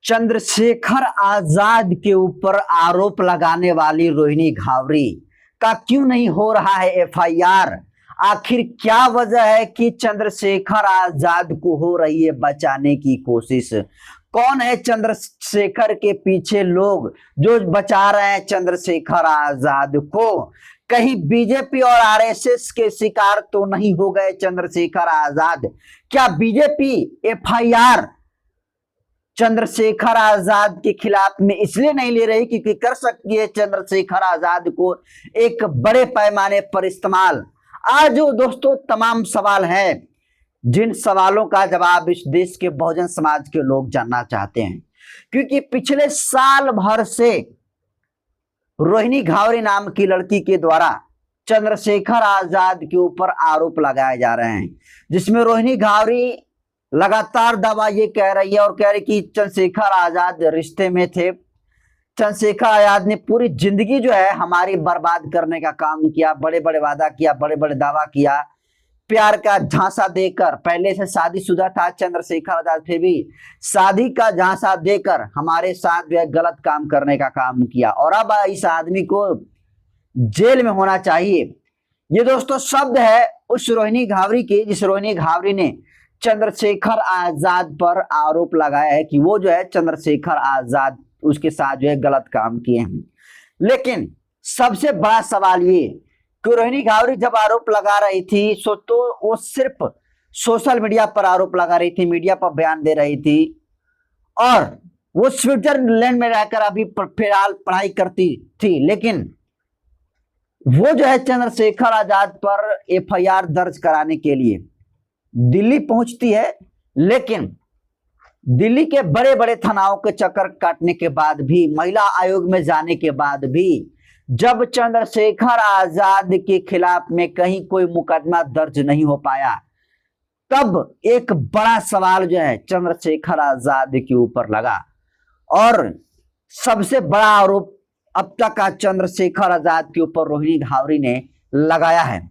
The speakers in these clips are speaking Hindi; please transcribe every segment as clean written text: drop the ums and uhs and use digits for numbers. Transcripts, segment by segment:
चंद्रशेखर आजाद के ऊपर आरोप लगाने वाली रोहिणी घावरी का क्यों नहीं हो रहा है एफआईआर? आखिर क्या वजह है कि चंद्रशेखर आजाद को हो रही है बचाने की कोशिश? कौन है चंद्रशेखर के पीछे लोग जो बचा रहे हैं चंद्रशेखर आजाद को? कहीं बीजेपी और आरएसएस के शिकार तो नहीं हो गए चंद्रशेखर आजाद? क्या बीजेपी एफआईआर चंद्रशेखर आजाद के खिलाफ में इसलिए नहीं ले रही क्योंकि कर सकती है चंद्रशेखर आजाद को एक बड़े पैमाने पर इस्तेमाल? आज जो दोस्तों तमाम सवाल हैं, जिन सवालों का जवाब इस देश के बहुजन समाज के लोग जानना चाहते हैं, क्योंकि पिछले साल भर से रोहिणी घावरी नाम की लड़की के द्वारा चंद्रशेखर आजाद के ऊपर आरोप लगाए जा रहे हैं, जिसमें रोहिणी घावरी लगातार दावा ये कह रही है और कह रही कि चंद्रशेखर आजाद रिश्ते में थे, चंद्रशेखर आजाद ने पूरी जिंदगी जो है हमारी बर्बाद करने का काम किया, बड़े बड़े वादा किया, बड़े बड़े दावा किया, प्यार का झांसा देकर, पहले से शादीशुदा था चंद्रशेखर आजाद, फिर भी शादी का झांसा देकर हमारे साथ जो है गलत काम करने का काम किया और अब इस आदमी को जेल में होना चाहिए। ये दोस्तों शब्द है उस रोहिणी घावरी के, जिस रोहिणी घावरी ने चंद्रशेखर आजाद पर आरोप लगाया है कि वो जो है चंद्रशेखर आजाद उसके साथ जो है गलत काम किए हैं। लेकिन सबसे बड़ा सवाल ये कि रोहिणी घावरी जब आरोप लगा रही थी तो वो सिर्फ सोशल मीडिया पर आरोप लगा रही थी, मीडिया पर बयान दे रही थी और वो स्विट्जरलैंड में रहकर अभी फिलहाल पढ़ाई करती थी। लेकिन वो जो है चंद्रशेखर आजाद पर एफआईआर दर्ज कराने के लिए दिल्ली पहुंचती है, लेकिन दिल्ली के बड़े बड़े थानाओं के चक्कर काटने के बाद भी, महिला आयोग में जाने के बाद भी, जब चंद्रशेखर आजाद के खिलाफ में कहीं कोई मुकदमा दर्ज नहीं हो पाया, तब एक बड़ा सवाल जो है चंद्रशेखर आजाद के ऊपर लगा और सबसे बड़ा आरोप अब तक का चंद्रशेखर आजाद के ऊपर रोहिणी घावरी ने लगाया है।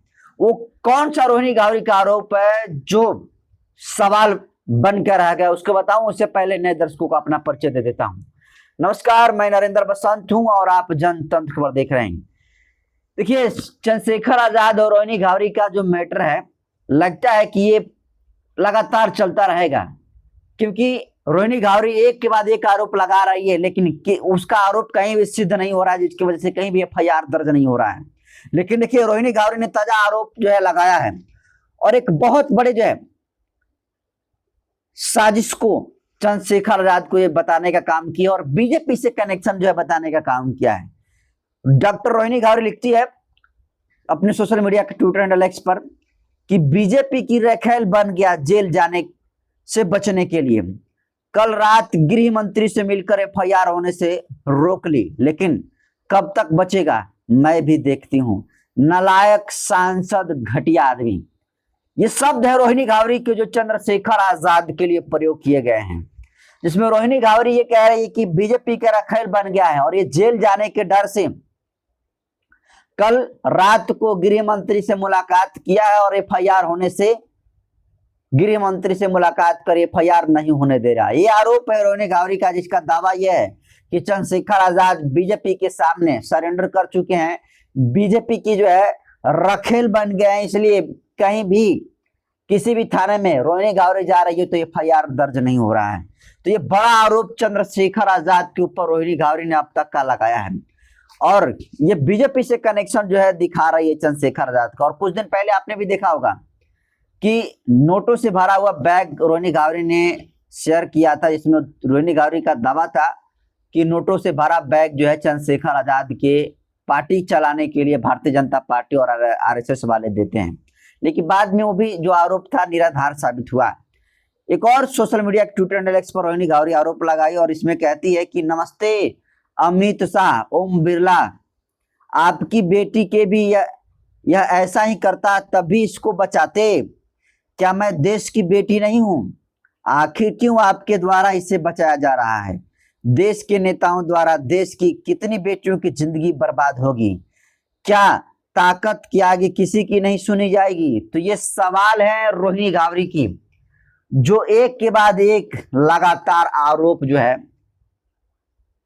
वो कौन सा रोहिणी घावरी का आरोप है जो सवाल बनकर रह गया, उसको बताऊं उससे पहले नए दर्शकों को अपना परिचय दे देता हूं। नमस्कार, मैं नरेंद्र बसंत हूं और आप जनतंत्र खबर देख रहे हैं। देखिए, चंद्रशेखर आजाद और रोहिणी घावरी का जो मैटर है, लगता है कि ये लगातार चलता रहेगा, क्योंकि रोहिणी घावरी एक के बाद एक आरोप लगा रही है, लेकिन उसका आरोप कहीं भी सिद्ध नहीं हो रहा है, जिसकी वजह से कहीं भी एफआईआर दर्ज नहीं हो रहा है। लेकिन देखिए, रोहिणी घावरी ने ताजा आरोप जो है लगाया है और एक बहुत बड़े जो है साजिश को चंद्रशेखर आजाद को ये बताने का काम किया और बीजेपी से कनेक्शन जो है बताने का काम किया है। डॉक्टर रोहिणी घावरी लिखती है अपने सोशल मीडिया के ट्विटर हैंडल एक्स पर कि बीजेपी की रखेल बन गया जेल जाने से बचने के लिए। कल रात गृह मंत्री से मिलकर एफआईआर होने से रोक ली, लेकिन कब तक बचेगा मैं भी देखती हूं। नालायक सांसद, घटिया आदमी, ये शब्द है रोहिणी घावरी के जो चंद्रशेखर आजाद के लिए प्रयोग किए गए हैं, जिसमें रोहिणी घावरी ये कह रही है कि बीजेपी का रखेल बन गया है और ये जेल जाने के डर से कल रात को गृह मंत्री से मुलाकात किया है और एफआईआर होने से गृह मंत्री से मुलाकात कर एफआईआर नहीं होने दे रहा। ये आरोप है रोहिणी घावरी का, जिसका दावा यह है कि चंद्रशेखर आजाद बीजेपी के सामने सरेंडर कर चुके हैं, बीजेपी की जो है रखेल बन गए हैं, इसलिए कहीं भी किसी भी थाने में रोहिणी घावरी जा रही है तो एफआईआर दर्ज नहीं हो रहा है। तो ये बड़ा आरोप चंद्रशेखर आजाद के ऊपर रोहिणी घावरी ने अब तक का लगाया है और ये बीजेपी से कनेक्शन जो है दिखा रही है चंद्रशेखर आजाद का। और कुछ दिन पहले आपने भी देखा होगा कि नोटों से भरा हुआ बैग रोहिणी घावरी ने शेयर किया था, जिसमें रोहिणी घावरी का दावा था कि नोटों से भरा बैग जो है चंद्रशेखर आजाद के पार्टी चलाने के लिए भारतीय जनता पार्टी और आरएसएस वाले देते हैं। लेकिन बाद में वो भी जो आरोप था निराधार साबित हुआ। एक और social media Twitter handle x पर रोहिणी घावरी आरोप लगाई और इसमें कहती है कि नमस्ते अमित शाह, ओम बिरला, आपकी बेटी के भी यह ऐसा ही करता तभी इसको बचाते। क्या मैं देश की बेटी नहीं हूं? आखिर क्यों आपके द्वारा इसे बचाया जा रहा है? देश के नेताओं द्वारा देश की कितनी बेटियों की जिंदगी बर्बाद होगी? क्या ताकत के आगे किसी की नहीं सुनी जाएगी? तो ये सवाल है रोहिणी घावरी की, जो एक के बाद एक लगातार आरोप जो है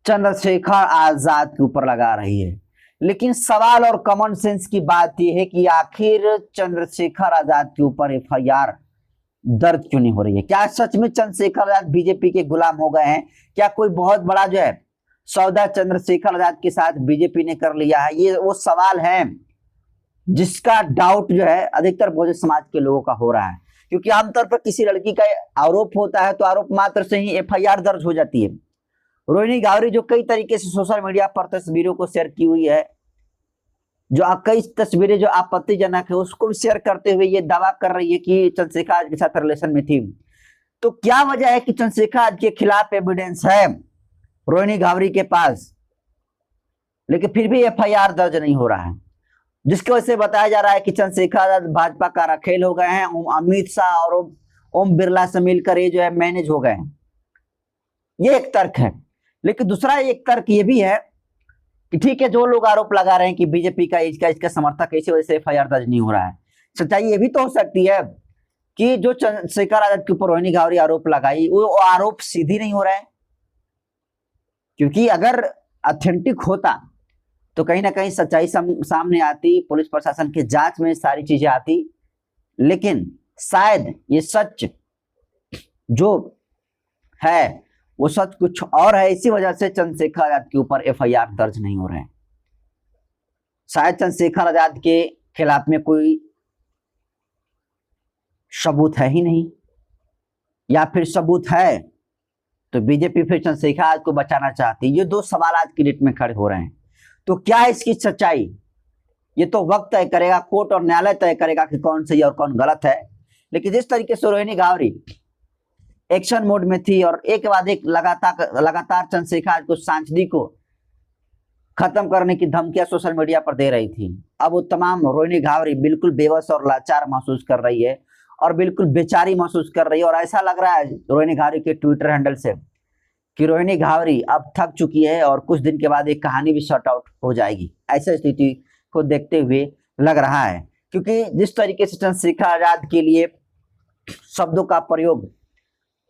चंद्रशेखर आजाद के ऊपर लगा रही है। लेकिन सवाल और कॉमन सेंस की बात यह है कि आखिर चंद्रशेखर आजाद के ऊपर एफआईआर दर्ज क्यों नहीं हो रही है? क्या सच में चंद्रशेखर आजाद बीजेपी के गुलाम हो गए हैं? क्या कोई बहुत बड़ा जो है सौदा चंद्रशेखर आजाद के साथ बीजेपी ने कर लिया है? ये वो सवाल है जिसका डाउट जो है अधिकतर बहुजन समाज के लोगों का हो रहा है। क्योंकि आमतौर पर किसी लड़की का आरोप होता है तो आरोप मात्र से ही एफआईआर दर्ज हो जाती है। रोहिणी गावरी जो कई तरीके से सोशल मीडिया पर तस्वीरों को शेयर की हुई है, जो कई तस्वीरें जो आपत्तिजनक है उसको शेयर करते हुए ये दावा कर रही है कि चंद्रशेखर आजाद के साथ रिलेशन में थी। तो क्या वजह है कि चंद्रशेखर आजाद के खिलाफ एविडेंस है रोहिणी गावरी के पास, लेकिन फिर भी एफआईआर दर्ज नहीं हो रहा है, जिसकी वजह से बताया जा रहा है कि चंद्रशेखर आजाद भाजपा का रखेल हो गए हैं, अमित शाह और ओम बिरला से मिलकर ये जो है मैनेज हो गए हैं। ये एक तर्क है। लेकिन दूसरा एक तर्क ये भी है कि ठीक है, जो लोग आरोप लगा रहे हैं कि बीजेपी का इसका समर्थक है, इसी वजह से एफआईआर दर्ज नहीं हो रहा है, सच्चाई ये भी तो हो सकती है कि जो चंद्रशेखर आजाद के ऊपर रोहिणी गावरी आरोप लगाई वो आरोप सीधी नहीं हो रहा है। क्योंकि अगर ऑथेंटिक होता तो कहीं ना कहीं सच्चाई सामने आती, पुलिस प्रशासन की जांच में सारी चीजें आती। लेकिन शायद ये सच जो है वो सच कुछ और है, इसी वजह से चंद्रशेखर आजाद के ऊपर एफआईआर दर्ज नहीं हो रहे हैं। शायद चंद्रशेखर आजाद के खिलाफ में कोई सबूत है ही नहीं, या फिर सबूत है तो बीजेपी फिर चंद्रशेखर आजाद को बचाना चाहती है। ये दो सवाल आज की डेट में खड़े हो रहे हैं। तो क्या है इसकी सच्चाई? ये तो वक्त तय करेगा, कोर्ट और न्यायालय तय करेगा कि कौन सही और कौन गलत है। लेकिन जिस तरीके से रोहिणी गावरी एक्शन मोड में थी और एक के बाद एक लगातार चंद्रशेखर आजाद को सांसदी को खत्म करने की धमकियां सोशल मीडिया पर दे रही थी, अब वो तमाम रोहिणी गावरी बिल्कुल बेबस और लाचार महसूस कर रही है और बिल्कुल बेचारी महसूस कर रही है। और ऐसा लग रहा है रोहिणी गावरी के ट्विटर हैंडल से कि रोहिणी गावरी अब थक चुकी है और कुछ दिन के बाद एक कहानी भी शॉर्ट आउट हो जाएगी, ऐसा स्थिति को देखते हुए लग रहा है। क्योंकि जिस तरीके से चंद्रशेखर आजाद के लिए शब्दों का प्रयोग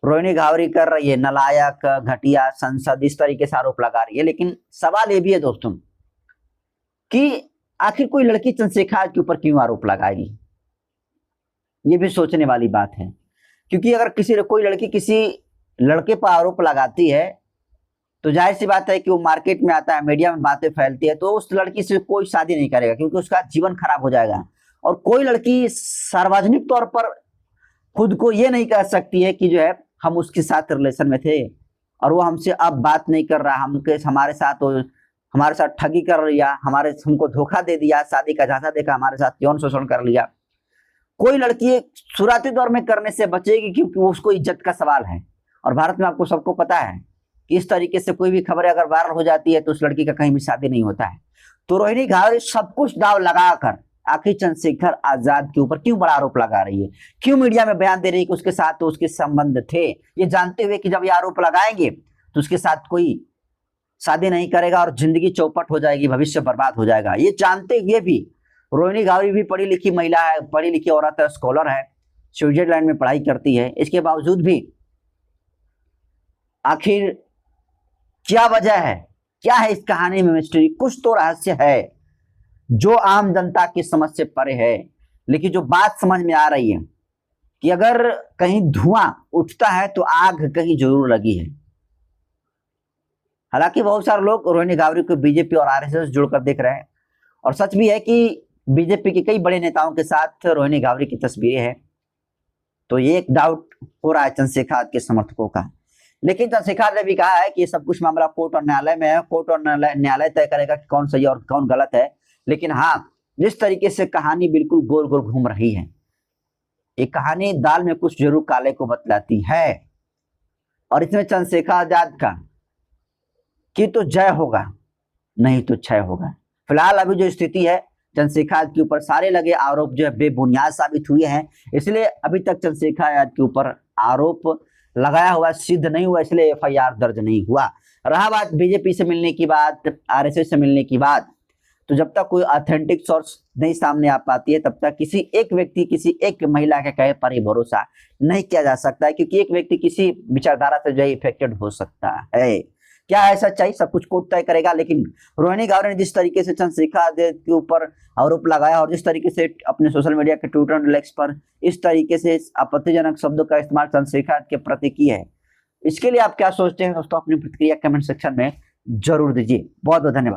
रोहिणी गावरी कर रही है, नालायक, घटिया, संसद, इस तरीके से आरोप लगा रही है। लेकिन सवाल ये भी है दोस्तों कि आखिर कोई लड़की चंद्रशेखर आजाद के ऊपर क्यों आरोप लगाएगी? ये भी सोचने वाली बात है। क्योंकि अगर कोई लड़की किसी लड़के पर आरोप लगाती है तो जाहिर सी बात है कि वो मार्केट में आता है, मीडिया में बातें फैलती है, तो उस लड़की से कोई शादी नहीं करेगा क्योंकि उसका जीवन खराब हो जाएगा। और कोई लड़की सार्वजनिक तौर पर खुद को ये नहीं कह सकती है कि जो है हम उसके साथ रिलेशन में थे और वो हमसे अब बात नहीं कर रहा, हमारे साथ ठगी कर लिया, हमको धोखा दे दिया, शादी का झांसा देकर हमारे साथ यौन शोषण कर लिया। कोई लड़की शुरुआती दौर में करने से बचेगी क्योंकि उसको इज्जत का सवाल है। और भारत में आपको सबको पता है कि इस तरीके से कोई भी खबरें अगर वायरल हो जाती है तो उस लड़की का कहीं भी शादी नहीं होता है। तो रोहिणी गावरी सब कुछ दाव लगाकर आखिर चंद्रशेखर आजाद के ऊपर क्यों बड़ा आरोप लगा रही है? क्यों मीडिया में बयान दे रही है कि उसके साथ तो उसके संबंध थे, ये जानते हुए कि जब ये आरोप लगाएंगे तो उसके साथ कोई शादी नहीं करेगा और जिंदगी चौपट हो जाएगी, भविष्य बर्बाद हो जाएगा। ये जानते हुए भी रोहिणी गावरी भी पढ़ी लिखी महिला है, पढ़ी लिखी औरत है, स्कॉलर है, स्विट्जरलैंड में पढ़ाई करती है। इसके बावजूद भी आखिर क्या वजह है? क्या है इस कहानी में मिस्ट्री? कुछ तो रहस्य है जो आम जनता की समझ से परे है। लेकिन जो बात समझ में आ रही है कि अगर कहीं धुआं उठता है तो आग कहीं जरूर लगी है। हालांकि बहुत सारे लोग रोहिणी गावरी को बीजेपी और आरएसएस जोड़कर देख रहे हैं और सच भी है कि बीजेपी के कई बड़े नेताओं के साथ रोहिणी गावरी की तस्वीरें हैं। तो ये एक डाउट हो रहा है चंद्रशेखर आजाद के समर्थकों का। लेकिन चंद्रशेखर ने भी कहा है कि ये सब कुछ मामला कोर्ट और न्यायालय में है, कोर्ट और न्यायालय तय करेगा कि कौन सही और कौन गलत है। लेकिन हाँ, जिस तरीके से कहानी बिल्कुल गोल गोल घूम रही है, ये कहानी दाल में कुछ जरूर काले को बतलाती है। और इसमें चंद्रशेखर आजाद का कि तो जय होगा, नहीं तो क्षय होगा। फिलहाल अभी जो स्थिति है, चंद्रशेखर आजाद के ऊपर सारे लगे आरोप जो है बेबुनियाद साबित हुए हैं, इसलिए अभी तक चंद्रशेखर आजाद के ऊपर आरोप लगाया हुआ सिद्ध नहीं हुआ, इसलिए एफआईआर दर्ज नहीं हुआ। रहा बात बीजेपी से मिलने की बात, आरएसएस से मिलने की बात, तो जब तक कोई ऑथेंटिक सोर्स नहीं सामने आ पाती है तब तक किसी एक व्यक्ति, किसी एक महिला के कहे पर ही भरोसा नहीं किया जा सकता है। क्योंकि एक व्यक्ति किसी विचारधारा से जो है इफेक्टेड हो सकता है। क्या है सच्चाई, सब कुछ कोर्ट तय करेगा। लेकिन रोहिणी गावरे ने जिस तरीके से चंद्रशेखर आजाद के ऊपर आरोप लगाया और जिस तरीके से अपने सोशल मीडिया के ट्विटर लेक्स पर इस तरीके से आपत्तिजनक शब्दों का इस्तेमाल चंद्रशेखर आजाद के प्रति किया है, इसके लिए आप क्या सोचते हैं दोस्तों? अपनी प्रतिक्रिया कमेंट सेक्शन में जरूर दीजिए। बहुत बहुत धन्यवाद।